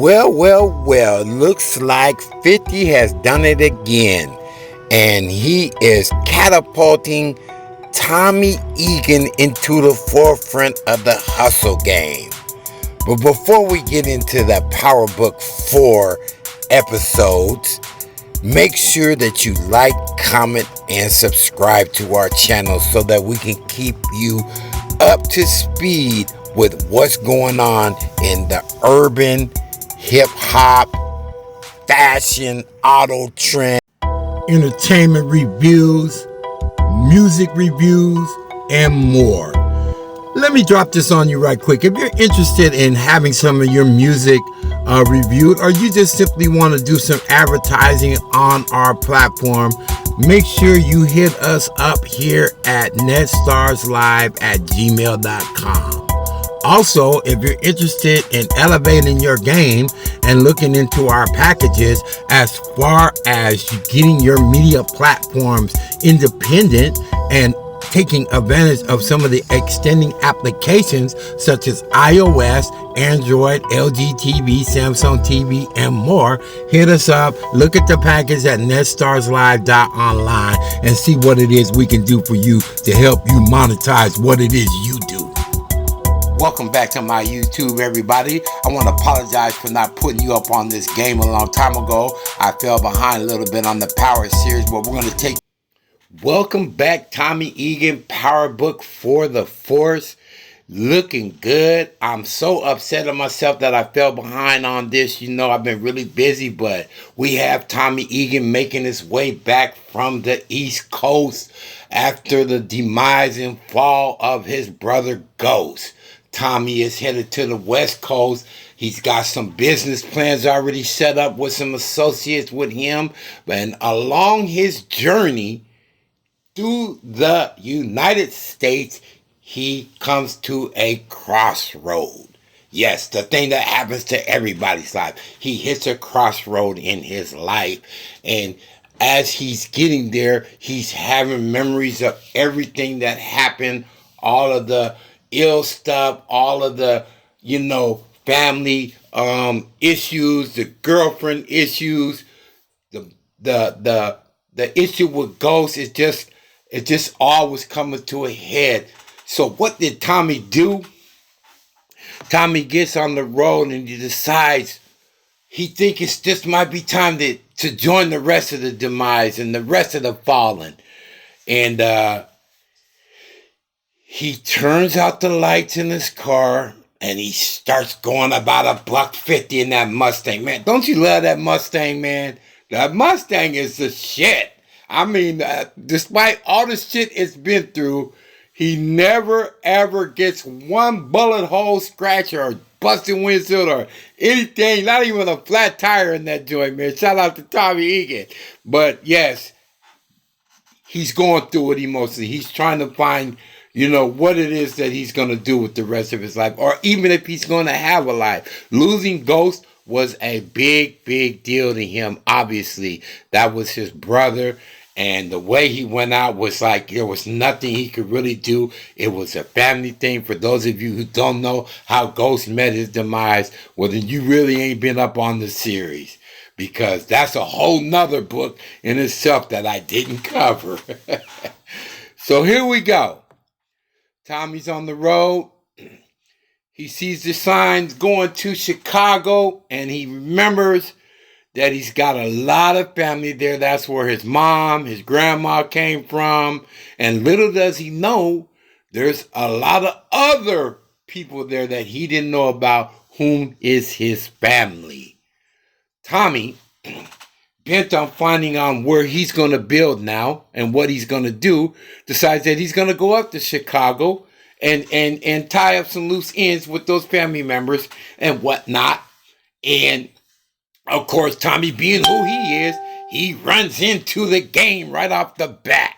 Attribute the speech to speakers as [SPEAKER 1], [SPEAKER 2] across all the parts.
[SPEAKER 1] Well, looks like 50 has done it again. And he is catapulting Tommy Egan into the forefront of the hustle game. But before we get into the PowerBook 4 episodes, make sure that you like, comment, and subscribe to our channel so that we can keep you up to speed with what's going on in the urban, hip-hop, fashion, auto trend, entertainment reviews, music reviews, and more. Let me drop this on you right quick. If you're interested in having some of your music reviewed, or you just simply want to do some advertising on our platform, make sure you hit us up here at netstarzlive@gmail.com. Also, if you're interested in elevating your game and looking into our packages as far as getting your media platforms independent and taking advantage of some of the extending applications such as iOS, Android, LG TV, Samsung TV, and more, hit us up, look at the package at netstarzlive.online and see what it is we can do for you to help you monetize what it is you do. Welcome back to my YouTube, everybody. I want to apologize for not putting you up on this game a long time ago. I fell behind a little bit on the Power series, but we're going to take... Welcome back, Tommy Egan, PowerBook for the Force. Looking good. I'm so upset at myself that I fell behind on this. You know, I've been really busy, but we have Tommy Egan making his way back from the East Coast after the demise and fall of his brother Ghost. Tommy is headed to the West Coast. He's got some business plans already set up with some associates with him. And along his journey through the United States, he comes to a crossroad. Yes, the thing that happens to everybody's life. He hits a crossroad in his life. And as he's getting there, he's having memories of everything that happened, all of the ill stuff, all of the, family issues, the girlfriend issues, the issue with Ghost. It just all was coming to a head. So what did Tommy do? Tommy gets on the road and he decides he thinks this might be time to join the rest of the demise and the rest of the fallen. And he turns out the lights in his car and he starts going about $150 in that Mustang. Man, don't you love that Mustang, man? That Mustang is the shit. I mean, despite all the shit it's been through, he never ever gets one bullet hole scratch or busted windshield or anything, not even a flat tire in that joint, man. Shout out to Tommy Egan. But yes, he's going through it emotionally. He's trying to find, what it is that he's going to do with the rest of his life, or even if he's going to have a life. Losing Ghost was a big deal to him, obviously. That was his brother, and the way he went out was like there was nothing he could really do. It was a family thing. For those of you who don't know how Ghost met his demise, well, then you really ain't been up on the series, because that's a whole nother book in itself that I didn't cover. So here we go. Tommy's on the road. He sees the signs going to Chicago, and he remembers that he's got a lot of family there. That's where his mom, his grandma came from. And little does he know, there's a lot of other people there that he didn't know about, whom is his family. Tommy, bent on finding out where he's going to build now and what he's going to do, decides that he's going to go up to Chicago and tie up some loose ends with those family members and whatnot. And of course, Tommy, being who he is, he runs into the game right off the bat.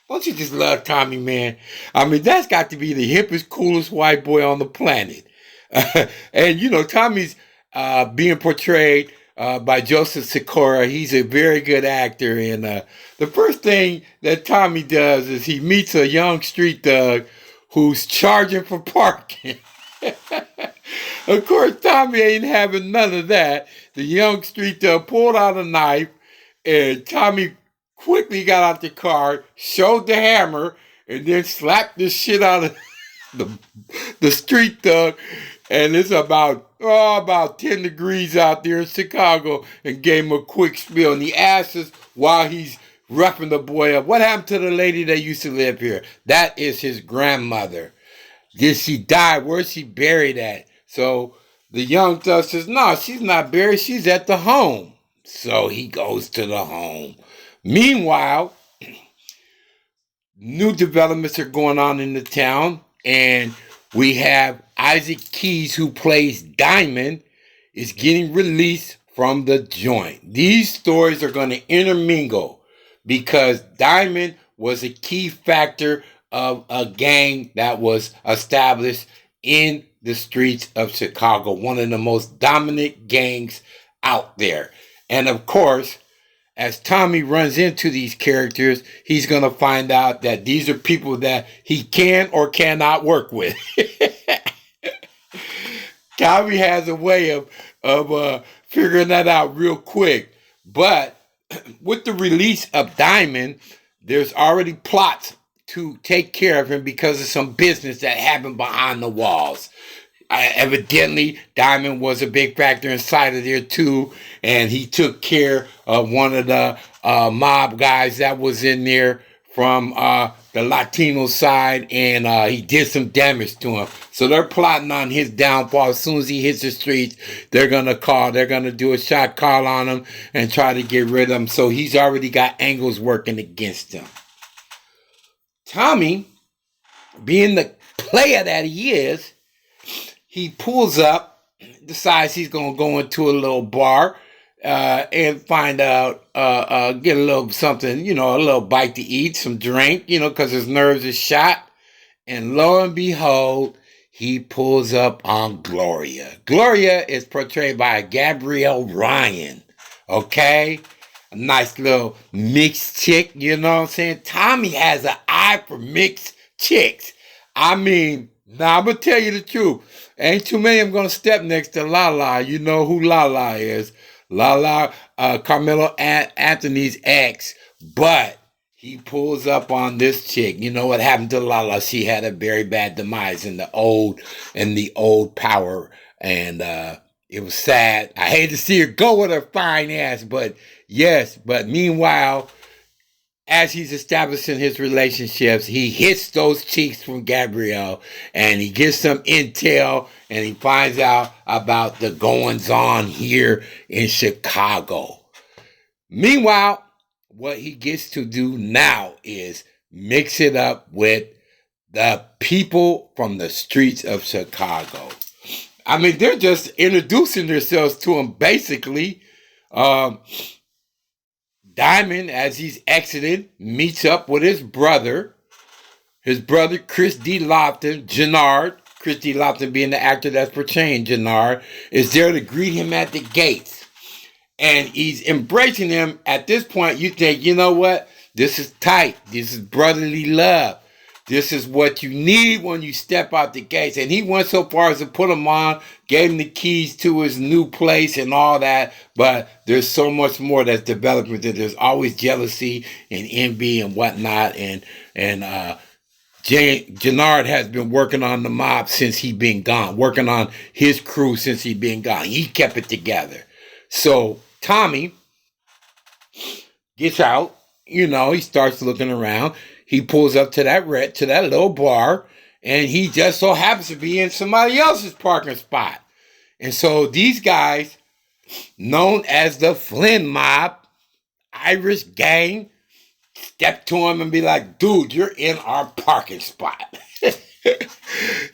[SPEAKER 1] Don't you just love Tommy, man? I mean, that's got to be the hippest, coolest white boy on the planet. And, Tommy's being portrayed by Joseph Sikora. He's a very good actor. And the first thing that Tommy does is he meets a young street thug who's charging for parking. Of course, Tommy ain't having none of that. The young street thug pulled out a knife, and Tommy quickly got out the car, showed the hammer, and then slapped the shit out of the, the street thug. And it's about 10 degrees out there in Chicago, and gave him a quick spiel. And he asked us while he's roughing the boy up, what happened to the lady that used to live here? That is his grandmother. Did she die? Where's she buried at? So the young thug says, no, she's not buried. She's at the home. So he goes to the home. Meanwhile, new developments are going on in the town, and we have Isaac Keys, who plays Diamond, is getting released from the joint. These stories are going to intermingle because Diamond was a key factor of a gang that was established in the streets of Chicago, one of the most dominant gangs out there. And of course, as Tommy runs into these characters, he's going to find out that these are people that he can or cannot work with. Tommy has a way of figuring that out real quick. But with the release of Diamond, there's already plots to take care of him because of some business that happened behind the walls. Evidently, Diamond was a big factor inside of there too, and he took care of one of the mob guys that was in there from the Latino side, and he did some damage to him. So they're plotting on his downfall. As soon as he hits the streets, they're gonna do a shot call on him and try to get rid of him. So he's already got angles working against him. Tommy, being the player that he is, he pulls up, decides he's going to go into a little bar and find out, get a little something, a little bite to eat, some drink, because his nerves are shot. And lo and behold, he pulls up on Gloria. Gloria is portrayed by Gabrielle Ryan, okay? A nice little mixed chick, you know what I'm saying? Tommy has an eye for mixed chicks. I mean, now I'm going to tell you the truth. Ain't too many of them going to step next to Lala. You know who Lala is. Lala, Carmelo Anthony's ex. But he pulls up on this chick. You know what happened to Lala? She had a very bad demise in the old power. And it was sad. I hate to see her go with her fine ass. But yes, but meanwhile, as he's establishing his relationships, he hits those cheeks from Gabrielle, and he gets some intel, and he finds out about the goings-on here in Chicago. Meanwhile, what he gets to do now is mix it up with the people from the streets of Chicago. I mean, they're just introducing themselves to him, basically. Diamond, as he's exiting, meets up with his brother. His brother, Chris D. Lofton, Jannard, Chris D. Lofton being the actor that's portraying Jannard, is there to greet him at the gates. And he's embracing him. At this point, you think, you know what? This is tight. This is brotherly love. This is what you need when you step out the gates. And he went so far as to put him on, gave him the keys to his new place and all that. But there's so much more that's developing. There's always jealousy and envy and whatnot. And Jannard has been working on the mob since he been gone, working on his crew since he been gone. He kept it together. So Tommy gets out. He starts looking around. He pulls up to that little bar, and he just so happens to be in somebody else's parking spot. And so these guys, known as the Flynn Mob, Irish gang, step to him and be like, dude, you're in our parking spot.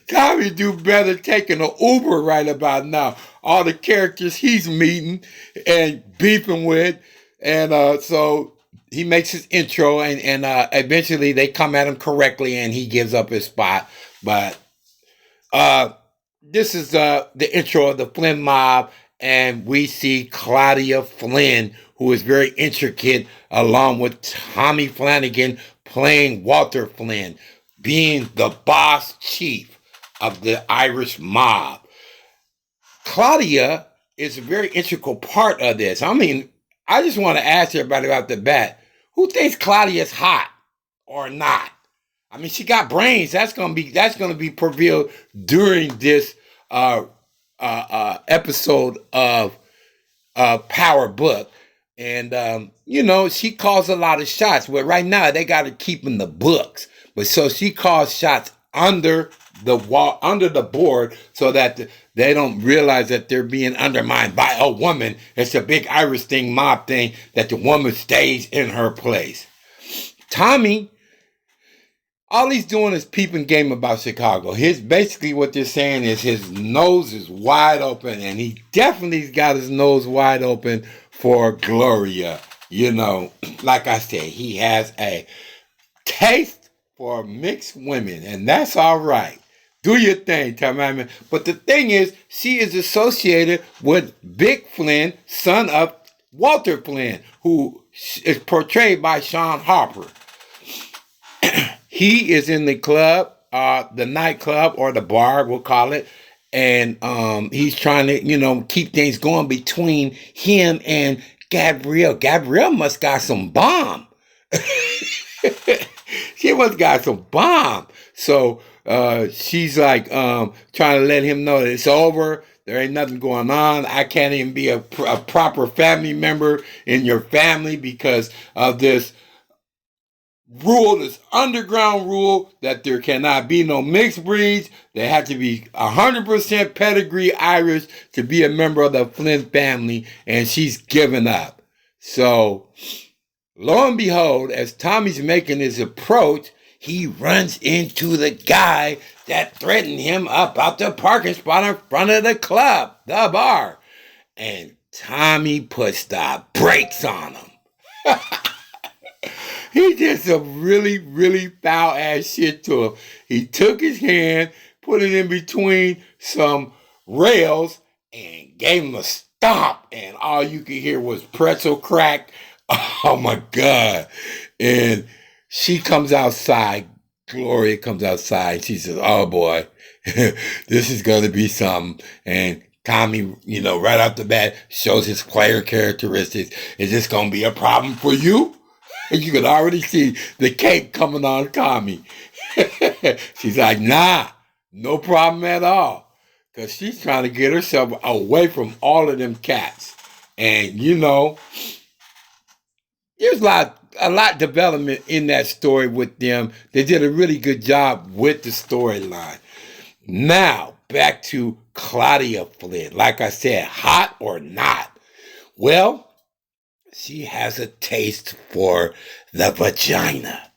[SPEAKER 1] Tommy do better taking an Uber right about now. All the characters he's meeting and beefing with. And so he makes his intro, and eventually they come at him correctly, and he gives up his spot. But this is the intro of the Flynn Mob, and we see Claudia Flynn, who is very intricate, along with Tommy Flanagan playing Walter Flynn, being the boss chief of the Irish mob. Claudia is a very integral part of this. I mean, I just want to ask everybody about the bat, who thinks Claudia's hot or not? I mean, she got brains. That's gonna be revealed during this episode of Power Book. And she calls a lot of shots. But right now they got her keeping the books. But so she calls shots under the wall, under the board, so that they don't realize that they're being undermined by a woman. It's a big Irish thing, mob thing, that the woman stays in her place. Tommy, all he's doing is peeping game about Chicago. Basically what they're saying is his nose is wide open, and he definitely's got his nose wide open for Gloria. Like I said, he has a taste for mixed women, and that's all right. Do your thing, Tommy. But the thing is, she is associated with Big Flynn, son of Walter Flynn, who is portrayed by Sean Harper. He is in the club, the nightclub or the bar, we'll call it. And he's trying to, keep things going between him and Gabrielle. Gabrielle must got some bomb. She must got some bomb. So she's like trying to let him know that it's over. There ain't nothing going on. I can't even be a proper family member in your family because of this rule, this underground rule that there cannot be no mixed breeds. They have to be 100% pedigree Irish to be a member of the Flynn family, and she's given up. So, lo and behold, as Tommy's making his approach, he runs into the guy that threatened him about the parking spot in front of the club, the bar. And Tommy puts the brakes on him. He did some really, really foul-ass shit to him. He took his hand, put it in between some rails, and gave him a stomp. And all you could hear was pretzel crack. Oh, my God. And she comes outside. Gloria comes outside. She says, oh, boy, this is going to be something. And Tommy, right off the bat, shows his player characteristics. Is this going to be a problem for you? You can already see the cake coming on Tommy. She's like, nah, no problem at all. Because she's trying to get herself away from all of them cats. And, there's a lot development in that story with them. They did a really good job with the storyline. Now, back to Claudia Flynn. Like I said, hot or not? Well, she has a taste for the vagina.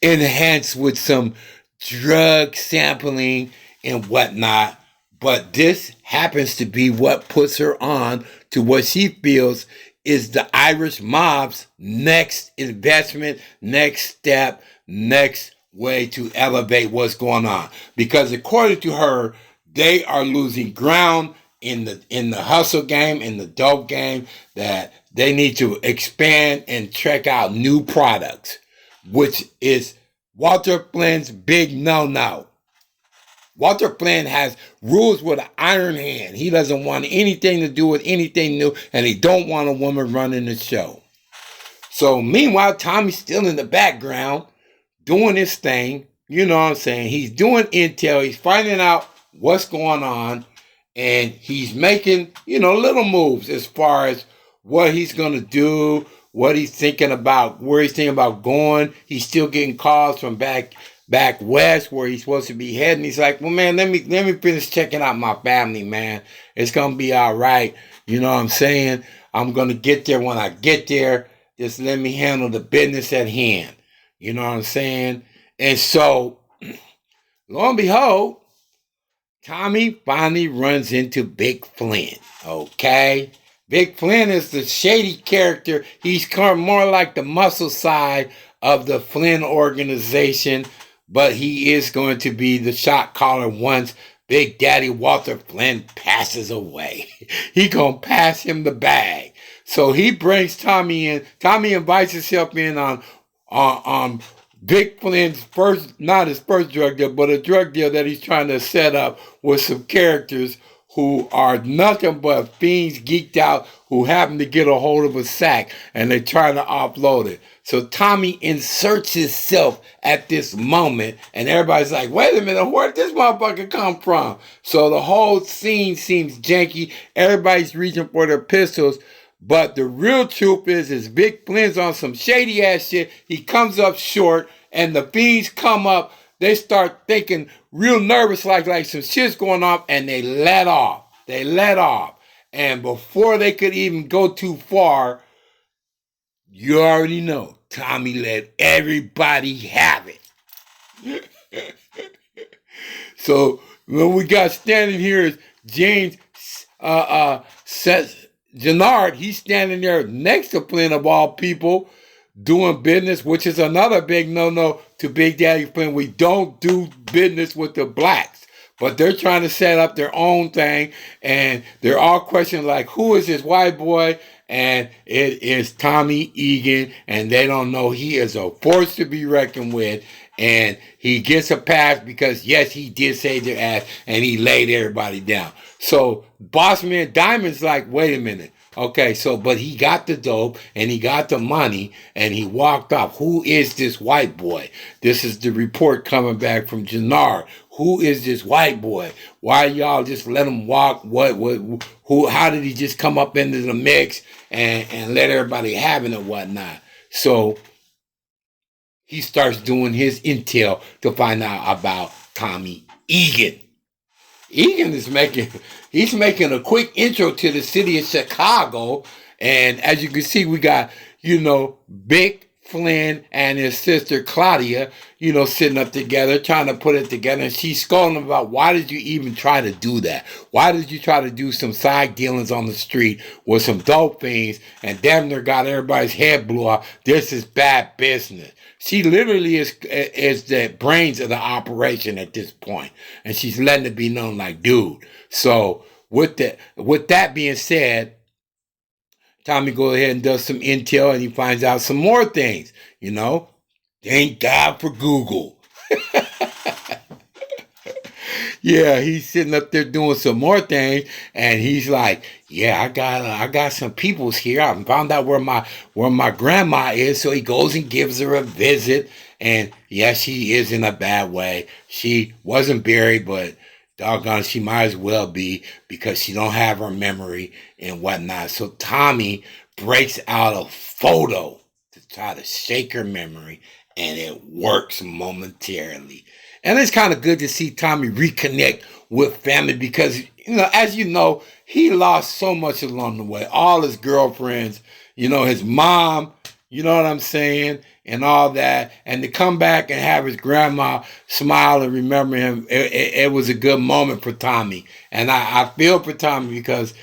[SPEAKER 1] Enhanced with some drug sampling and whatnot. But this happens to be what puts her on to what she feels is the Irish mob's next investment, next step, next way to elevate what's going on. Because according to her, they are losing ground in the hustle game, in the dope game, that they need to expand and check out new products, which is Walter Flynn's big no-no. Walter Flynn has rules with an iron hand. He doesn't want anything to do with anything new, and he don't want a woman running the show. So meanwhile, Tommy's still in the background doing his thing. You know what I'm saying? He's doing intel. He's finding out what's going on. And he's making, little moves as far as what he's going to do, what he's thinking about, where he's thinking about going. He's still getting calls from back west where he's supposed to be heading. He's like, well, man, let me finish checking out my family, man. It's going to be all right. You know what I'm saying? I'm going to get there when I get there. Just let me handle the business at hand. You know what I'm saying? And so, lo and behold, Tommy finally runs into Big Flynn, okay? Big Flynn is the shady character. He's more like the muscle side of the Flynn organization, but he is going to be the shot caller once Big Daddy Walter Flynn passes away. He gonna pass him the bag. So he brings Tommy in. Tommy invites himself in on Vic Flynn's not his first drug deal, but a drug deal that he's trying to set up with some characters who are nothing but fiends geeked out who happen to get a hold of a sack and they're trying to offload it. So Tommy inserts himself at this moment and everybody's like, wait a minute, where did this motherfucker come from? So the whole scene seems janky. Everybody's reaching for their pistols. But the real truth is Vic Flynn's on some shady ass shit. He comes up short and the fiends come up. They start thinking real nervous like some shit's going on and they let off. And before they could even go too far, you already know, Tommy let everybody have it. So when we got standing here is James says Jannard, he's standing there next to Flynn of all people, doing business, which is another big no-no to Big Daddy Flynn. We don't do business with the blacks. But they're trying to set up their own thing, and they're all questioning, like, who is this white boy? And it is Tommy Egan, and they don't know he is a force to be reckoned with. And he gets a pass because, yes, he did save their ass, and he laid everybody down. So Bossman Diamond's like, wait a minute. Okay, so, but he got the dope, and he got the money, and he walked off. Who is this white boy? This is the report coming back from Jannard. Who is this white boy? Why y'all just let him walk? How did he just come up into the mix and let everybody have it and whatnot? So he starts doing his intel to find out about Tommy Egan. Egan is making a quick intro to the city of Chicago. And as you can see, we got, Vic Flynn and his sister Claudia, sitting up together, trying to put it together. And she's scolding about, why did you even try to do that? Why did you try to do some side dealings on the street with some dope fiends and damn near got everybody's head blew off? This is bad business. She literally is the brains of the operation at this point. And she's letting it be known like, dude. So with that being said, Tommy goes ahead and does some intel and he finds out some more things, Thank God for Google. Yeah, he's sitting up there doing some more things and he's like, yeah, I got some peoples here. I found out where my grandma is. So he goes and gives her a visit. And yes, she is in a bad way. She wasn't buried, but doggone, she might as well be because she don't have her memory and whatnot. So Tommy breaks out a photo to try to shake her memory, and it works momentarily. And it's kind of good to see Tommy reconnect with family because, as you know, he lost so much along the way. All his girlfriends, his mom, you know what I'm saying? And all that. And to come back and have his grandma smile and remember him, it was a good moment for Tommy. And I feel for Tommy because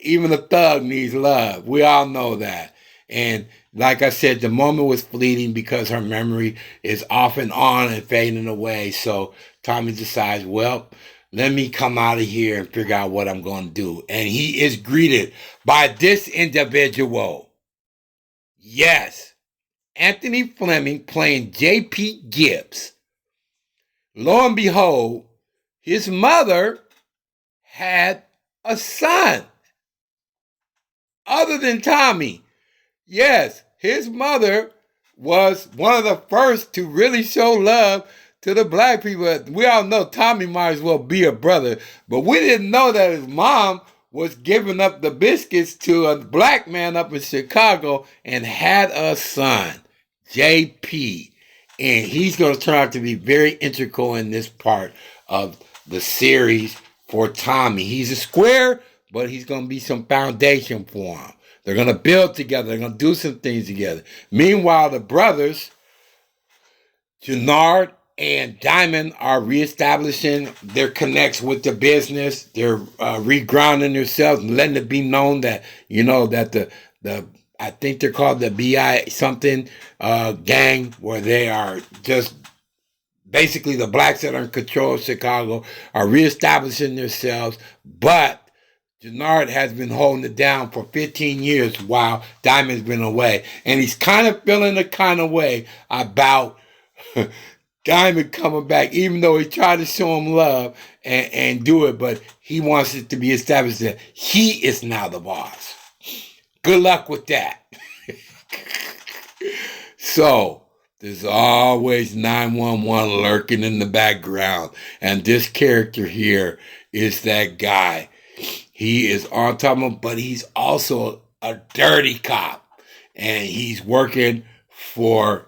[SPEAKER 1] even a thug needs love. We all know that. And like I said, the moment was fleeting because her memory is off and on and fading away. So Tommy decides, well, let me come out of here and figure out what I'm going to do. And he is greeted by this individual. Yes. Anthony Fleming playing J.P. Gibbs. Lo and behold, his mother had a son other than Tommy. Yes, his mother was one of the first to really show love to the black people. We all know Tommy might as well be a brother, but we didn't know that his mom was giving up the biscuits to a black man up in Chicago and had a son, JP. And he's going to turn out to be very integral in this part of the series for Tommy. He's a square, but he's going to be some foundation for him. They're going to build together. They're going to do some things together. Meanwhile, the brothers, Jannard and Diamond, are reestablishing their connects with the business. They're regrounding themselves and letting it be known that, that the I think they're called the BI something gang, where they are just basically the blacks that are in control of Chicago are reestablishing themselves. But Jannard has been holding it down for 15 years while Diamond's been away. And he's kind of feeling the kind of way about Diamond coming back, even though he tried to show him love and do it, but he wants it to be established that he is now the boss. Good luck with that. So, there's always 911 lurking in the background. And this character here is that guy. He is on top of him, but he's also a dirty cop. And he's working for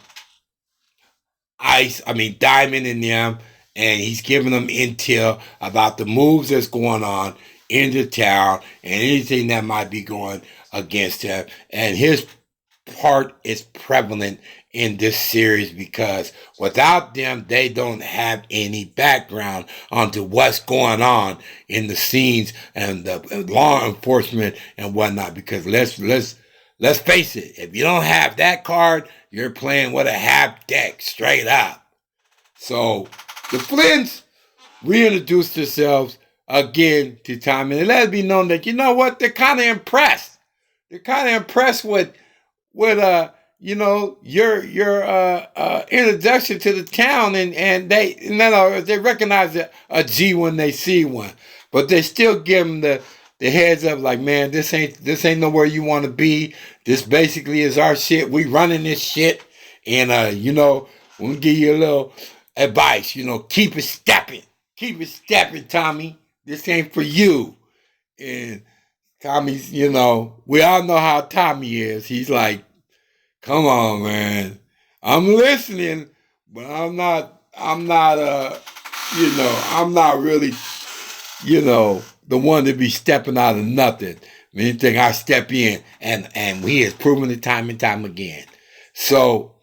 [SPEAKER 1] Diamond and them. And he's giving them intel about the moves that's going on in the town and anything that might be going against him. And his part is prevalent in this series because without them, they don't have any background onto what's going on in the scenes and the law enforcement and whatnot. Because let's face it, if you don't have that card, you're playing with a half deck straight up. So the Flynn's reintroduced themselves again to Tommy and let it be known that, you know what, they're kind of impressed. They're kind of impressed with your introduction to the town, and they recognize a G when they see one, but they still give them the heads up, like, man, this ain't nowhere you want to be. This basically is our shit. We running this shit, and we'll give you a little advice. Keep it stepping, Tommy. This ain't for you. And Tommy's, we all know how Tommy is. He's like, come on, man. I'm listening, but I'm not really, the one to be stepping out of nothing. Anything I step in, and he has proven it time and time again. So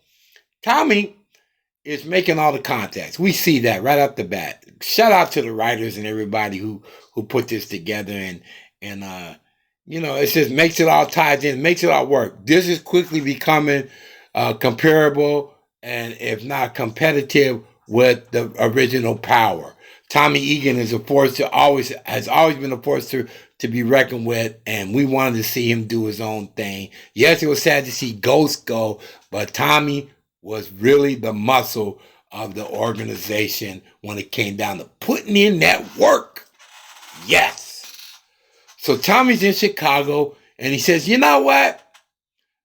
[SPEAKER 1] Tommy is making all the contacts. We see that right off the bat. Shout out to the writers and everybody who put this together, and it just makes it all ties in, makes it all work. This is quickly becoming comparable and if not competitive with the original Power. Tommy Egan is has always been a force to be reckoned with, and we wanted to see him do his own thing. Yes, it was sad to see Ghost go, but Tommy was really the muscle of the organization when it came down to putting in that work. Yes. So Tommy's in Chicago, and he says, you know what?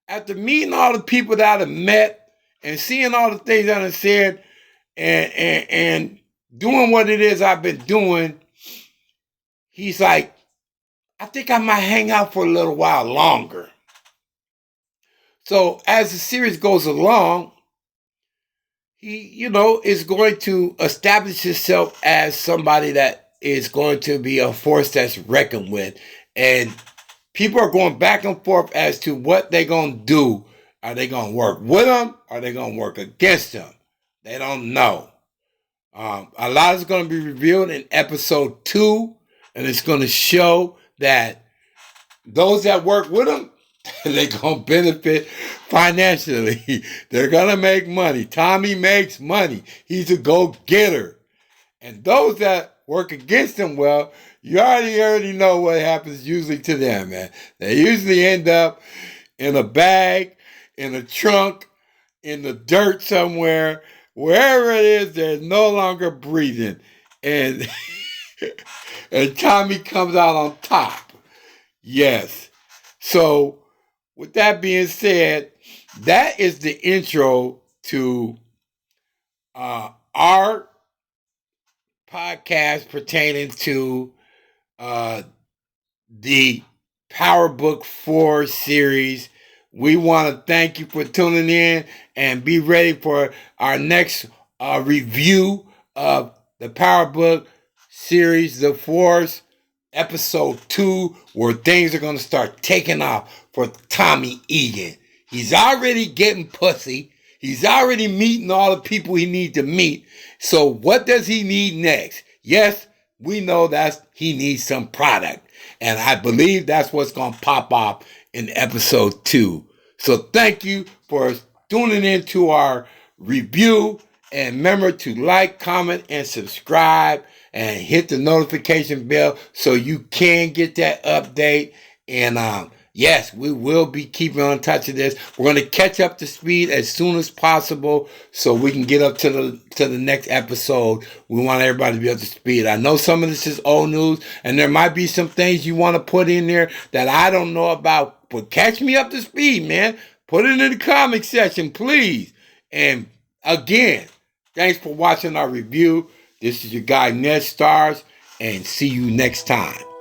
[SPEAKER 1] After meeting all the people that I've met and seeing all the things that I've said and doing what it is I've been doing, he's like, I think I might hang out for a little while longer. So as the series goes along, he, is going to establish himself as somebody that is going to be a force that's reckoned with. And people are going back and forth as to what they're going to do. Are they going to work with him? Or are they going to work against him? They don't know. A lot is going to be revealed in episode 2. And it's going to show that those that work with him, they're going to benefit financially. They're going to make money. Tommy makes money. He's a go-getter. And those that work against him, well, you already know what happens usually to them, man. They usually end up in a bag, in a trunk, in the dirt somewhere. Wherever it is, they're no longer breathing. And, and Tommy comes out on top. Yes. So, with that being said, that is the intro to our podcast pertaining to the PowerBook 4 series. We want to thank you for tuning in and be ready for our next review of the PowerBook series, The Force, episode 2, where things are going to start taking off for Tommy Egan. He's already getting pussy. He's already meeting all the people he needs to meet. So what does he need next? Yes, we know that he needs some product. And I believe that's what's going to pop off in episode 2. So thank you for tuning in to our review And remember to like, comment, and subscribe, and hit the notification bell so you can get that update. And yes, we will be keeping on touch of this. We're going to catch up to speed as soon as possible so we can get up to the next episode. We want everybody to be up to speed. I know some of this is old news, and there might be some things you want to put in there that I don't know about. But catch me up to speed, man. Put it in the comment section, please. And again, thanks for watching our review. This is your guy, NetStarz, and see you next time.